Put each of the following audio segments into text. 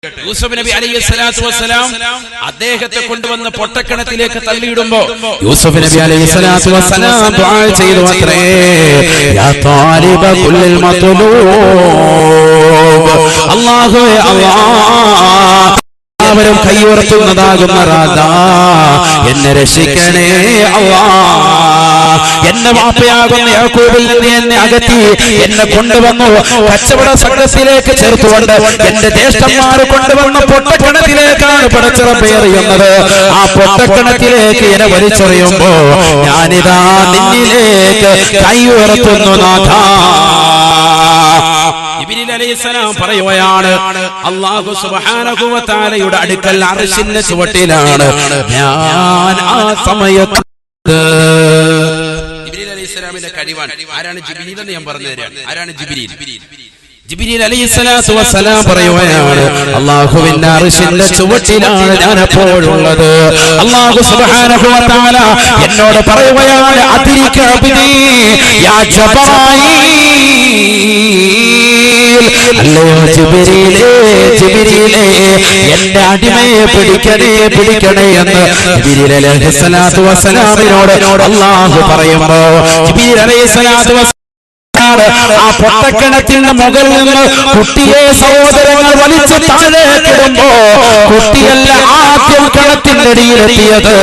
യൂസുഫ് നബി അലൈഹിസ്സലാത്തു വസ്സലാം അദ്ദേഹത്തെ കൊണ്ടുവന്ന് പൊട്ടക്കിണറ്റിലേക്ക് തള്ളിയിടുമ്പോൾ യൂസുഫ് നബി അലൈഹിസ്സലാത്തു വസ്സലാം ദുആ ചെയ്തു അത്രേ, യാ താലിബ കുല്ലിൽ മത്ലൂബ്, അല്ലാഹുവേ അല്ലാഹ് അവരും കൈയുയർത്തുന്നതാകുന്ന റാദാ എന്നെ രക്ഷിക്കണേ അല്ലാഹ്, എന്നെ വാപ്പയാകുന്ന യാക്കൂബിൽ നിന്ന് എന്നെ അകറ്റി എന്നെ കൊണ്ടുവന്നു കച്ചവട സംഘത്തിലേക്ക് ചേർത്തുകൊണ്ട് എന്റെ ജ്യേഷ്ഠന്മാർ കൊണ്ടുവന്ന പൊട്ടക്കിണറ്റിലേക്കാണ് പടച്ചിറപ്പ് എറിയുന്നത്. ആ പൊട്ടക്കിണറ്റിലേക്ക് എന്നെ വലിച്ചെറിയുമ്പോ ഞാനിതാ നിന്നിലേക്ക് കൈയുയർത്തുന്നു നാഥാ. ജിബ്രീൽ അലൈഹിസ്സലാം പറയുകയാണ്, അല്ലാഹു സുബ്ഹാനഹു വ തആലയുടെ അടുക്കൽ അർശിന്റെ ചുവട്ടിലാണ് ഞാൻ ആ സമയത്ത്. ജിബ്രീൽ അലൈഹിസ്സലാമിന്റെ കഴിവാണ്. ആരാണ് ജിബ്രീൽ എന്ന് ഞാൻ പറഞ്ഞു തരാം. ആരാണ് ജിബ്രീൽ? ജിബ്രീൽ അലൈഹിസ്സലാത്തു വസ്സലാം പറയുകയാണ്, അല്ലാഹുവിന്റെ അർശിന്റെ ചുവട്ടിലാണ് ഞാൻ എപ്പോഴുള്ളത്. അല്ലാഹു സുബ്ഹാനഹു വ തആല എന്നോട് പറയുകയാണ്, അദ്രിക അബ്ദി യാ ജിബ്രീൽ, അല്ലയോ ജിബ്രീലേ ജിബ്രീലേ എന്റെ അടിമയെ പിടിക്കണേ എന്ന് ജിബ്രീൽ അലൈഹിസ്സലാത്തു വസ്സലാമിനോട് അല്ലാഹു പറയുമ്പോൾ ജിബ്രീൽ അലൈഹിസ്സലാത്തു വസ്സലാം ആ പൊട്ടക്കിണറ്റിന്റെ മുകളിൽ നിന്ന് കുട്ടിയെ സഹോദരങ്ങൾ വലിച്ചു താഴേക്കിടുമ്പോ കുട്ടിയല്ല ആദ്യം കിണറ്റിന്റെ അടിയിലെത്തിയത്.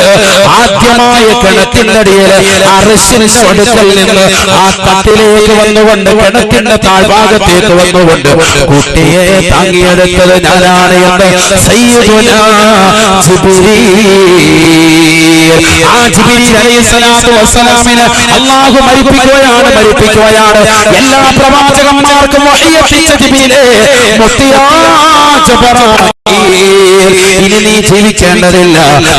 ആദ്യമായ കിണറ്റിന്റെ അടിയിൽ അർശിന്റെ അടുക്കൽ നിന്ന് ആ തട്ടിലേക്ക് വന്നുകൊണ്ട് കിണറ്റിന്റെ താഴ്ഭാഗത്തേക്ക് വന്നുകൊണ്ട് കുട്ടിയെ താങ്ങിയെടുത്തത് ഞാനാണ് എന്ന് സയ്യിദുനാ ജിബ്രീൽ. ആ ജിബ്രീൽ അലൈഹിസ്സലാത്തു വസ്സലാമിനെ അല്ലാഹു മരിപ്പിക്കുകയാണ്. എല്ലാ പ്രവാചകന്മാർക്കും വഹി എത്തിച്ച ജിബ്രീലേ, മുത്തിയാ ജിബ്രീൽ, ഇനി നീ ജീവിക്കേണ്ടതില്ല,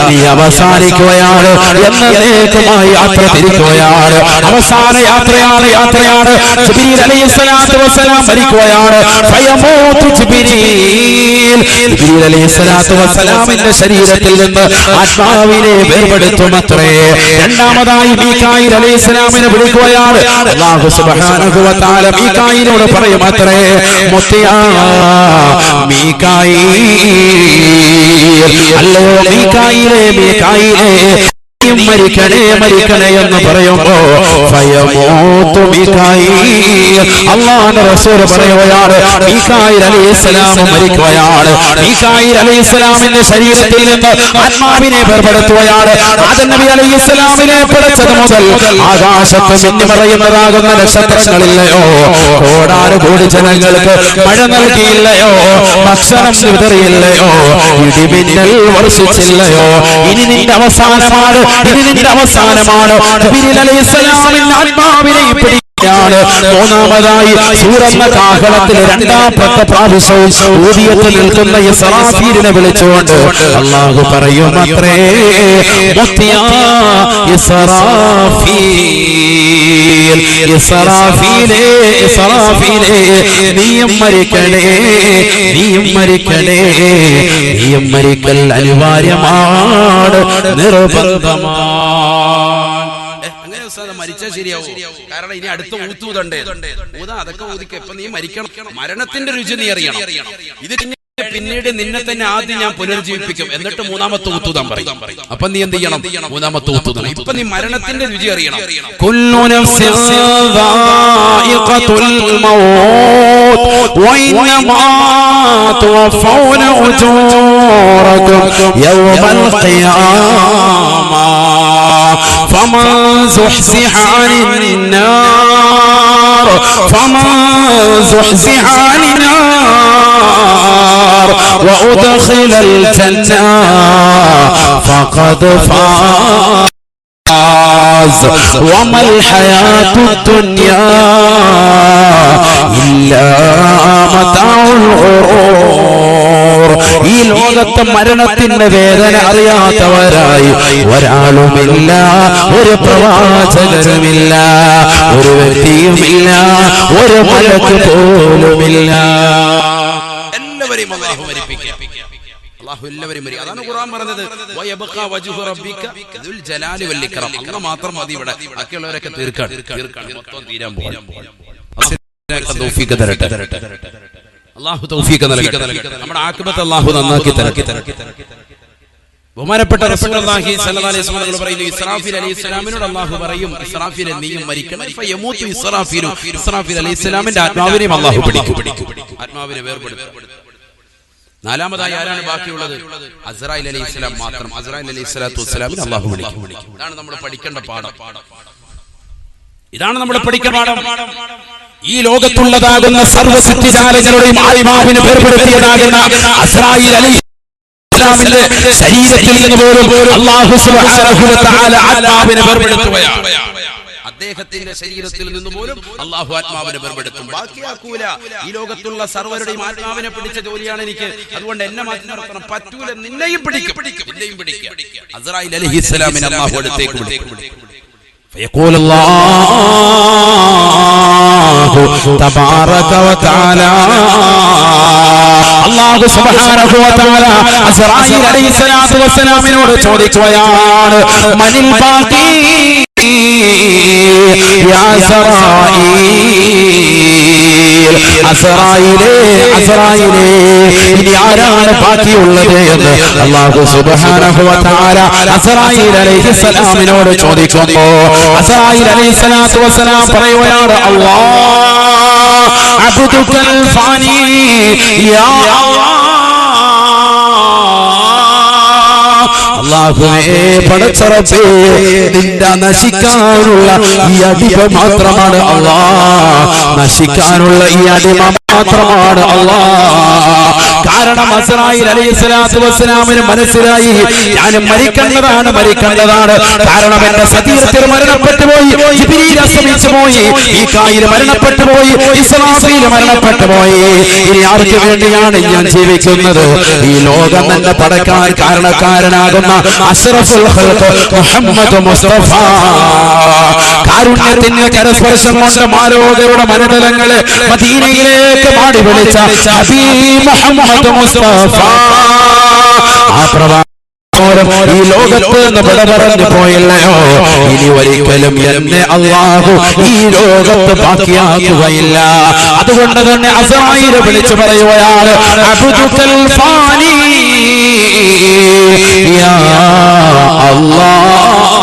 നീ അവസാനിക്കുകയാണ്, എന്നേക്കുമായി യാത്ര തിരിക്കുകയാണ്. അവസാന യാത്രയാണ്. ജിബ്രീൽ അലൈഹിസ്സലാത്തു വസ്സലാം മരിക്കുകയാണ്. ഫയമൂതു ജിബ്രീൽ, ജിബ്രീൽ അലൈഹിസ്സലാത്തു വസ്സലാമിന്റെ ശരീരത്തിൽ നിന്ന് ആത്മാവിനെ വേർപെടുത്തുമത്രേ. രണ്ടാമതായി മീകായിൽ അലൈഹിസ്സലാമിനെ വിളിക്കുകയാണ്. അല്ലാഹു സുബ്ഹാനഹു വ തആല മീകായിലോട് പറയുമത്രേ, മുത്തിയാ മീകായിൽ, അല്ലയോ മീകായിലേ മരിക്കണേ എന്ന് പറയുമ്പോ ഫയമൂതു മീകായിൽ, അല്ലാഹുവിന്റെ റസൂൽ പറയുകയാണ്, മീകായിൽ അലൈഹിസ്സലാം മരിക്കുകയാണ്. മീകായിൽ അലൈഹിസ്സലാമിന്റെ ശരീരത്തിൽ നിന്ന് ആത്മാവിനെ വേർപെടുത്തുകയാണ്. ആദം നബി അലൈഹിസ്സലാമിനെ പടച്ചത് മുതൽ ആകാശത്ത് മിന്നി മറയുന്നതാകുന്ന നക്ഷത്രങ്ങളില്ലയോ, കോടാനുകോടി ജനങ്ങൾക്ക് മഴ നൽകിയില്ലയോ, ഭക്ഷണം വിതറിയില്ലയോ, ഇടിമിന്നൽ വർഷിച്ചില്ലയോ, ഇനി നിന്റെ അവസാനമാണ്. ജിബ്രീൽ അലൈഹിസ്സലാമിന്റെ ആത്മാവിനെ പിടിക്കുകയാണ്. മൂന്നാമതായി സൂറന്ന കാഹളത്തിൽ രണ്ടാമത്തെ പ്രാവശ്യവും ഊതിയത്തിൽ നിൽക്കുന്ന ഇസ്രാഫീലിനെ വിളിച്ചുകൊണ്ട് അല്ലാഹു പറയുമത്രേ, മുത്തിയാ ഇസ്രാഫീലേ നീയും മരിക്കൽ അനിവാര്യമാണ്, നിർബന്ധമാണ്. മരിച്ചാൽ ശരിയാവും. കാരണം ഇനി അടുത്ത ഊത്തൂതണ്ടേ അതൊക്കെ ഊതിക്ക. ഇപ്പൊ നീ മരിക്കണം, മരണത്തിന്റെ രുചി നീ അറിയണം. ഇത് പിന്നീട് നിന്നെ തന്നെ ആദ്യം ഞാൻ പുനർജീവിപ്പിക്കും, എന്നിട്ട് മൂന്നാമത്തെ ഊത്തൂതാൻ പറയും. അപ്പൊ നീ എന്ത് ചെയ്യണം? മൂന്നാമത്തെ ഊത്തൂതണം. ഇപ്പൊ നീ മരണത്തിന്റെ രുചി അറിയണം. കുല്ലു നഫ്സിൻ ദായിഖത്തുൽ മൗത്ത് വഇന്നമാ തുവഫൗന ഉജൂറകും യൗമൽ ഖിയാമ ഫമൻ സുഹ്സിഹ അനിൻ നാർ وأدخل الجنة فقد فاز وما الحياة الدنيا إلا متاع الغرور. ഈ ലോകത്തെ മരണത്തിന്റെ വേദന അറിയാത്തവരായി ഒരാളുമില്ല, ഒരു പ്രവാചകരുമില്ല, ഒരു വ്യക്തിയുമില്ല, ഒരു മലക്ക് പോലുമില്ല. എല്ലാവരെയും അല്ലാഹു മരിപ്പിക്കും. അല്ലാഹു എല്ലാവരെയും മരിക്കും. അതാണ് ഖുർആൻ പറഞ്ഞത്, വയബ്ഖാ വജ്ഹു റബ്ബിക ദുൽ ജലാലി വൽ ഇക്റാം. അല്ലാഹു മാത്രം മതി ഇവിടെ, ബാക്കിയുള്ളവരൊക്കെ തീർക്കാൻ മൊത്തം തീരാൻ പോകും. തൗഫീഖ് തരട്ടെ. അല്ലാഹു തൗഫീഖ് നൽകട്ടെ. നമ്മുടെ ആഖിബത്ത് അല്ലാഹു നന്നാക്കി തരട്ടെ. ബഹുമാനപ്പെട്ട റസൂലുള്ളാഹി സ്വല്ലല്ലാഹു അലൈഹി വസല്ലം പറയുന്നു, ഇസ്രാഫീൽ അലൈഹിസ്സലാമിനോട് അല്ലാഹു പറയും, ഇസ്രാഫീൽ നീയും മരിക്കണം. ഫയമൂതു ഇസ്രാഫീൽ, ഇസ്രാഫീൽ അലൈഹിസ്സലാമിന്റെ ആത്മാവിനെയും അല്ലാഹു പിടിക്കും, ആത്മാവിനെ വേർപെടുത്തും. നാലാമതായി ആരാണ് ബാക്കിയുള്ളത്? അസ്രായിൽ അലൈഹിസ്സലാം മാത്രം. അസ്രായിൽ അലൈഹിസ്സലാത്തു വസ്സലാമിനെ അല്ലാഹു വിളിക്കും. ഇതാണ് നമ്മൾ പഠിക്കേണ്ട പാഠം. ഇതാണ് നമ്മൾ പഠിക്കേണ്ട പാഠം. ഈ ലോകത്തുള്ളതാകുന്ന സർവ്വ സൃഷ്ടിജാലങ്ങളുടെയും ആത്മാവിനെ വേർപെടുത്തിയതാകുന്ന അസ്രായിൽ അലൈഹിസ്സലാമിന്റെ ശരീരത്തിൽ നിന്ന് പോലും അല്ലാഹു സുബ്ഹാനഹു വ തആല ആത്മാവിനെ വേർപെടുത്തുകയാണ്. അദ്ദേഹത്തിന്റെ ശരീരത്തിൽ നിന്ന് പോലും അല്ലാഹു ആത്മാവിനെ വേർപെടുത്തും, ബാക്കിയാക്കൂല. ഈ ലോകത്തുള്ള സർവരുടെയും ആത്മാവിനെ പിടിച്ച ജോലിയാണ് എനിക്ക്. അതുകൊണ്ട് എന്നെ മാറ്റി നിർത്തണം, പറ്റൂല. നിന്നെയും പിടിക്കും. അസ്രായിൽ അലൈഹിസ്സലാമിനെ അല്ലാഹു അടുത്തേക്ക് വിളിക്കും. فيقول الله تبارك وتعالى, അല്ലാഹു സുബ്ഹാനഹു വ തആല അസ്രായിൽ അലൈഹിസ്സലാത്തു വസ്സലാമിനോട് ചോദിക്കുകയാണ്, മനിൽ ബാഖി യാ അസ്രായിലേ, ഇനി ആരാണ് ബാക്കിയുള്ളത് എന്ന് അല്ലാഹു സുബ്ഹാനഹു വ തആല അസ്രായിൽ അലൈഹിസ്സലാമിനോട് ചോദിക്കുമ്പോൾ അസ്രായിൽ അലൈഹിസ്സലാത്തു വസ്സലാം പറയുകയാണ്, അല്ലാഹ് അബ്ദുകൽ ഫാനി യാ അല്ലാഹുവേ, പടച്ചറബേ, നിന്റെ നശിക്കാനുള്ള ഈ അടിമ മാത്രമാണ് അല്ലാഹ്, നശിക്കാനുള്ള ഈ അടിമ മാത്രമാണ് അല്ലാഹ്. കാരണം അസ്രായിൽ അലൈഹിസ്സലാത്തു വസ്സലാമിന് മനസ്സിലായി, ഞാൻ മരിക്കേണ്ടതാണ്. കാരണം എന്റെ ശരീരത്തിൽ മരണപ്പെട്ടു പോയി, ജിബ്രീൽ അസ്തമിച്ചു പോയി, മീകായിൽ മരണപ്പെട്ടു പോയി, ഇസ്രാഫീൽ മരണപ്പെട്ടു പോയി. ഇനി ആർക്ക് വേണ്ടിയാണ് ഞാൻ ജീവിക്കുന്നത്? ഈ ലോകം തന്നെ പടക്കാൻ കാരണക്കാരനാകുന്ന അഷ്റഫുൽ ഖൽഖ് മുഹമ്മദ് മുസ്തഫ, കാരുണ്യത്തിന്റെ കരസ്പർശം കൊണ്ട് മാലോകരുടെ മനതലങ്ങളെ മദീനയിലേക്ക് മാടി വിളിച്ച ഹബീബ് മുഹമ്മദ് മുസ്തഫ, ആ ഈ ലോകത്ത് നിന്ന് വിട പറഞ്ഞു പോയില്ലയോ, ഇനി ഒരിക്കലും എന്നെ അല്ലാഹു ഈ ലോകത്ത് ബാക്കിയാക്കുകയില്ല. അതുകൊണ്ട് തന്നെ അസ്രായിൽ വിളിച്ചു പറയുകയാണ്, അബ്ദുകൽ ഫാനി യാ അല്ലാഹ്,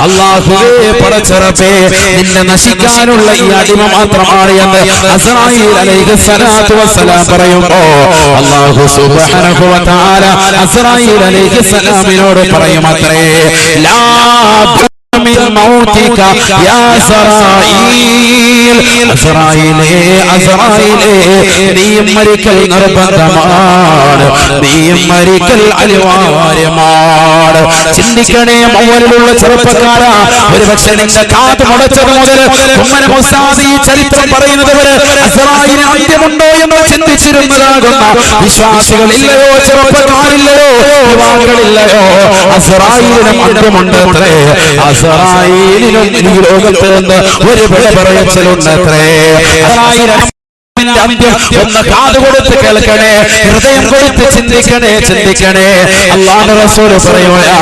അല്ലാഹുവേ, പടച്ചറബേ, നിന്നെ നശിക്കാനുള്ള ഈ അടിമ മാത്രമാണ് എന്ന് അസ്രായിൽ അലൈഹിസ്സലാത്തു വസ്സലാം പറയുമ്പോൾ അല്ലാഹു സുബ്ഹാനഹു വ തആല അസ്രായിൽ അലൈഹിസ്സലാമിനോട് പറയുമത്രേ, ലാ മിൻ മൗതിക യാ അസ്രായിൽ, അസ്രായിലേ, നീയും മരിക്കൽ നിർബന്ധമാണ്, നീയും മരിക്കൽ അനിവാര്യമാണ്. ചിന്തിക്കണേ മൗലിലുള്ള ചെറുപ്പക്കാരാ, ഒരുപക്ഷെ നിന്റെ കാത് മുടച്ചത് മുതൽ ഉമ്മന മുസാദി ചരിത്രം പറയുന്നത് വരെ അസ്രായിന് അന്ത്യമുണ്ടോ എന്ന് ചിന്തിച്ചിരുന്നതാകുന്ന വിശ്വാസികളില്ലയോ, ചെറുപ്പക്കാരില്ലയോ, യുവാക്കളില്ലയോ? അസ്രായിലിനും അന്ത്യമുണ്ടത്രേ. അസ്രായിലിനും ഈ ലോകത്ത് നിന്ന് ഒരു വിട പറയലുണ്ടത്രേ. അന്ത്യം ഒന്ന് കാത് കൊടുത്ത് കേൾക്കണേ, ഹൃദയം കൊടുത്ത് ചിന്തിക്കണേ. അല്ലാഹുവിന്റെ റസൂൽ പറയുകയാ,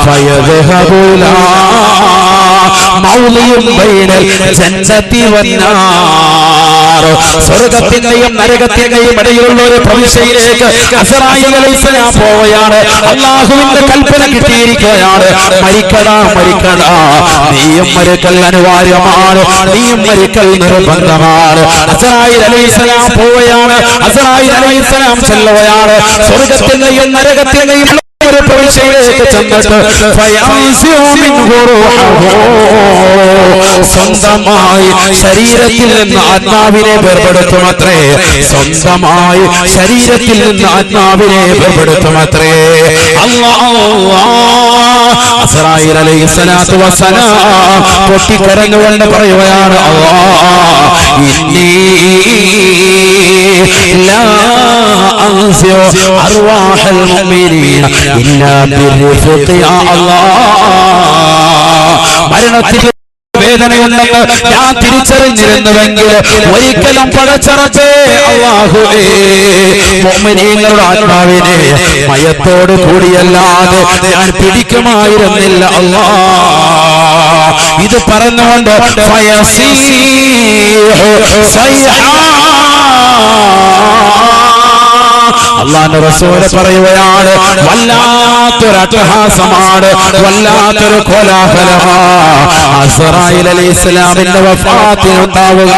ഫയദ്ഹബുല മൗലിയും ബൈനൽ ജന്നതി വന്നാർ, സ്വർഗ്ഗത്തിന്റെയും നരകത്തിന്റെയും ഇടയിലുള്ള ഒരു പ്രവിശ്യയിലേക്ക് അസ്രായിൽ അലൈഹിസ്സലാം പോവുകയാണ്. അല്ലാഹുവിന്റെ കൽപ്പന കിട്ടിയിരിക്കുകയാണ്, മരിക്കടാ, നീയും മരിക്കൽ അനിവാര്യമാണ്, നീയും മരിക്കൽ നിർബന്ധമാണ്. അസ്രായിൽ അലൈഹിസ്സലാം പോവുകയാണ്. അസ്രായിൽ അലൈഹിസ്സലാം ചെല്ലുകയാണ്. സ്വർഗ്ഗത്തിന്റെയും നരകത്തിന്റെയും ഒരു പ്രവിശ്യയിലേക്ക് ചെന്നിട്ട് സ്വന്തമായി ശരീരത്തിൽ നിന്ന് ആത്മാവിനെ വേർപെടുത്തുമത്രേ. സ്വന്തമായി ശരീരത്തിൽ നിന്ന് ആത്മാവിനെ വേർപെടുത്തുമത്രേ. അസ്രായിൽ അലൈഹിസ്സലാത്തു വസ്സലാം പൊട്ടിക്കരഞ്ഞുകൊണ്ട് പറയുകയാണ്, ഇന്നി ലാ അൻസിഉ അർവാഹൽ മുഅ്മിനീന ഇല്ലാ ബിർഫഖി യാ അല്ലാഹ്. മരണത്തിന്റെ വേദനയുണ്ടെന്ന് ഞാൻ തിരിച്ചറിഞ്ഞിരുന്നുവെങ്കിൽ ഒരിക്കലും പടച്ചറബേ അല്ലാഹുവേ മുഅ്മിനീങ്ങളുടെ ആത്മാവിനെ മയത്തോട് കൂടിയല്ലാതെ ഞാൻ പിടിക്കുമായിരുന്നില്ല അല്ലാഹ്. ഇത് പറഞ്ഞുകൊണ്ട് ഫയസീഹു സയ്ഹാ അല്ലാഹുവിന്റെ റസൂൽ പറയുകയാണ്, വല്ലാത്തൊരു അട്ടഹാസമാണ്, വല്ലാത്തൊരു കോലാഹലമാണ് അസ്റായീൽ അലൈഹിസ്സലാമിന്റെ വഫാത്തിന് ഉണ്ടാവുക.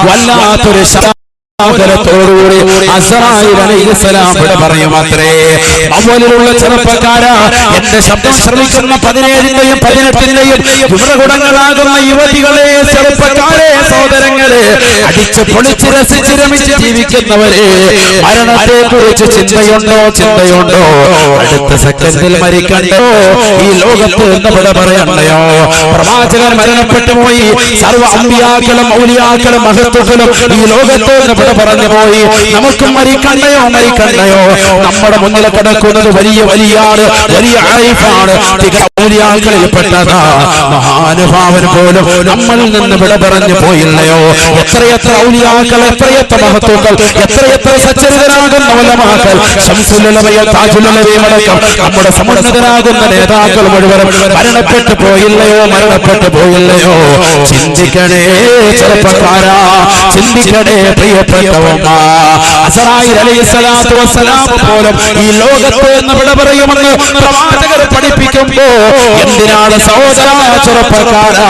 വല്ലാത്തൊരു ോടുകൂടി അസ്റായീൽ അലൈഹിസ്സലാം പറയുമത്രേ, അവലിലുള്ള ചെറുപ്പക്കാരാ, എന്റെ ശബ്ദം ശ്രമിക്കുന്ന 17ന്റെയും 18ന്റെയും യുവകുടങ്ങളാകുന്ന യുവതികളെ, ചെറുപ്പക്കാരെ, സഹോദരങ്ങളെ, അടിച്ച് പൊളിച്ച് രസിച്ച് രമിച്ച് ജീവിക്കുന്നവരെ, മരണത്തെ കുറിച്ച് ചിന്തയുണ്ടോ? അടുത്ത സെക്കൻഡിൽ മരിക്കണ്ടോ? ഈ ലോകത്ത് എന്ന് പറയണ്ടയോ? പ്രവാചകൻ മരണപ്പെട്ടു പോയി, സർവ്വ അമ്പിയാക്കളും ഔലിയാക്കളും മഹത്തുക്കളും ഈ ലോകത്ത് പറഞ്ഞു പോയി. നമുക്കും മരിക്കണ്ടയോ? നമ്മുടെ മുന്നിൽ കിടക്കുന്നത് വലിയ ആരിഫാണ്, ഔലിയാക്കളിൽപ്പെട്ടതാ മഹാനുഭാവൻ പോലും നമ്മളിൽ നിന്ന് വിട പറഞ്ഞു പോയില്ലയോ? എത്രയെത്ര ഔലിയാക്കൾ, എത്രയെത്ര മഹത്തുക്കൾ, എത്രയെത്ര സച്ചരിതരാകുന്ന ഉലമാക്കൾ, ശംസുലുലമയും താജുലുലമയും അടക്കം നമ്മുടെ സമുന്നതരാകുന്ന നേതാക്കൾ മുഴുവനും മരണപ്പെട്ടു പോയില്ലയോ? ചിന്തിക്കണേ ചെറുപ്പക്കാരാ, ചിന്തിക്കണേ പ്രിയപ്പെട്ടവന്മാ. അസ്റായീൽ അലൈഹിസ്സലാത്തു വസ്സലാം പോലും ഈ ലോകത്ത് എന്ന് വിട പറയുമെന്ന് പ്രവാചകർ പഠിപ്പിക്കുമ്പോ എന്തിനാണ് സഹോദരാ, ചെറുപ്പക്കാരാ,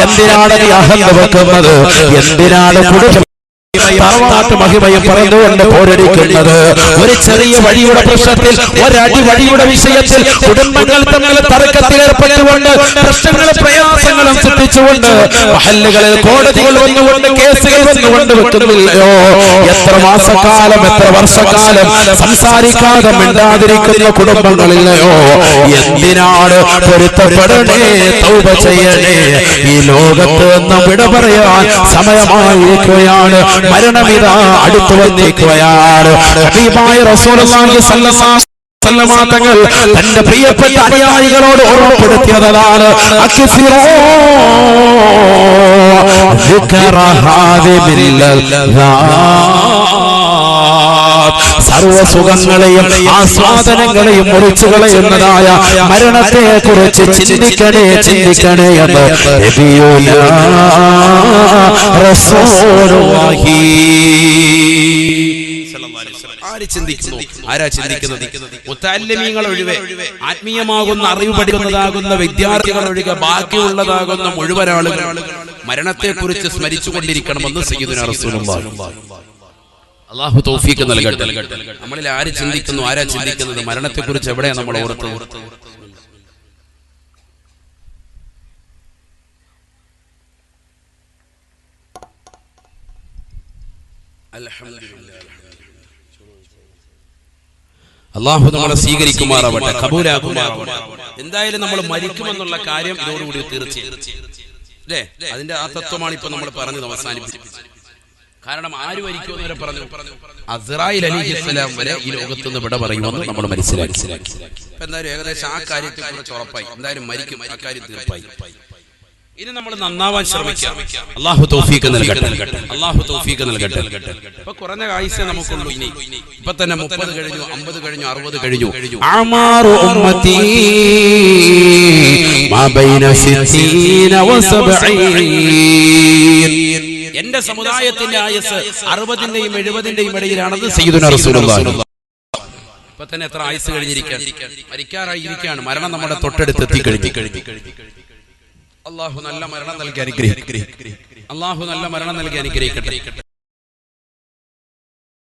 എന്തിനാണ് നീ അഹന്ത വെക്കുന്നത്? എന്തിനാണ് കുടുംബ തറവാട്ട് മഹിമയും പറഞ്ഞുകൊണ്ട് പോരടിക്കുന്നത്? ഒരു ചെറിയ വഴിയുടെ പ്രശ്നത്തിൽ, ഒരടി വഴിയുടെ വിഷയത്തിൽ കുടുംബങ്ങൾ തമ്മിൽ തർക്കത്തിലേർപ്പെട്ടുകൊണ്ട് പ്രശ്നങ്ങളും പ്രയാസങ്ങളും സൃഷ്ടിച്ചുകൊണ്ട് മഹല്ലുകളിൽ കോടതികൾ വന്നുകൊണ്ട് കേസുകൾ വന്നുകൊണ്ട് വെക്കുന്നില്ലയോ? എത്ര മാസക്കാലം, എത്ര വർഷക്കാലം സംസാരിക്കാതെ മിണ്ടാതിരിക്കുന്ന കുടുംബങ്ങളില്ലയോ? എന്തിനാണ്? പൊരുത്തപ്പെടണേ, തൗബ ചെയ്യണേ. ഈ ലോകത്ത് നിന്ന് വിട പറയാൻ സമയമായിരിക്കുകയാണ്. മരണമിതാ അടുത്തു വന്നിരിക്കുകയാണ്. ഹബീബായ റസൂലുള്ളാഹി സ്വല്ലല്ലാഹു അലൈഹി വസല്ലം തങ്ങൾ തന്റെ പ്രിയപ്പെട്ട അനുയായികളോട് ഓർമ്മപ്പെടുത്തിയതാണ്, സർവസുഖങ്ങളെയും ആസ്വാദനങ്ങളെയും മുറിച്ചു കളയുന്നതായ മരണത്തെ കുറിച്ച് ചിന്തിക്കണേ എന്ന് നബിയുനാ റസൂലുള്ളാഹി. ആരാ ചിന്തിക്കുന്നത്? മുത്തഅല്ലിമീങ്ങൾ ഒഴികെ, ആത്മീയമാകുന്ന അറിവ് പഠിക്കുന്നതാകുന്ന വിദ്യാർത്ഥികൾ ഒഴികെ ബാക്കിയുള്ളതാകുന്ന മുഴുവൻ ആളുകൾ മരണത്തെ കുറിച്ച് സ്മരിച്ചുകൊണ്ടിരിക്കണമെന്ന് സയ്യിദുനാ റസൂലുള്ളാഹി. അല്ലാഹു തൗഫീഖ് നൽകട്ടെ. നമ്മളിൽ ആരാ ചിന്തിക്കുന്നത്? മരണത്തെ കുറിച്ച് എവിടെയാണ് നമ്മൾ ഓർത്തത്? അല്ലാഹു നമ്മളെ സ്വീകരിക്കുമാറാവട്ടെ, കബൂലാക്കുമാറാവട്ടെ. എന്തായാലും നമ്മൾ മരിക്കുമെന്നുള്ള കാര്യം ഇതോടുകൂടി തീർച്ചയായും അല്ലേ? അതിന്റെ ആ തത്വമാണ് ഇപ്പൊ നമ്മൾ പറഞ്ഞത് അവസാനിപ്പിച്ചത്. കാരണം ആര് മരിക്കുമെന്നവരെ പറഞ്ഞു, അസ്റായീൽ അലൈഹിസ്സലാം വരെ ഈ ലോകത്ത് നിന്ന് വിട പറയുമെന്ന് നമ്മൾ മനസ്സിലാക്കി. എന്തായാലും ഏകദേശം ആ കാര്യത്തെ കുറിച്ച് ഉറപ്പായി. എന്തായാലും മരിക്കും, അക്കാര്യം തീർപ്പായി. ഇനി നമ്മൾ നന്നാവാൻ ശ്രമിക്കാം. അല്ലാഹു തൗഫീഖ് നൽകട്ടെ. ഇപ്പൊ കുറഞ്ഞ ആയുസ്സേ നമുക്കുള്ളൂ. ഇപ്പൊ തന്നെ 30 കഴിഞ്ഞു, 50 കഴിഞ്ഞു, 60 കഴിഞ്ഞു. അമാറു ഉമ്മത്തി മാ ബൈന 60 വ 70. എന്റെ സമുദായത്തിന്റെ ആയുസ് 60ന്റെയും 70ന്റെയും ഇടയിലാണെന്ന് സയ്യിദുനാ റസൂലുള്ളാഹി. ഇപ്പൊ തന്നെ എത്ര ആയുസ് കഴിഞ്ഞിരിക്കുകയാണ്, മരിക്കാറായിരിക്കുകയാണ്. മരണം നമ്മുടെ തൊട്ടടുത്ത് എത്തിക്കഴിഞ്ഞു. അല്ലാഹു നല്ല മരണം നൽകി അനുഗ്രഹിക്കട്ടെ.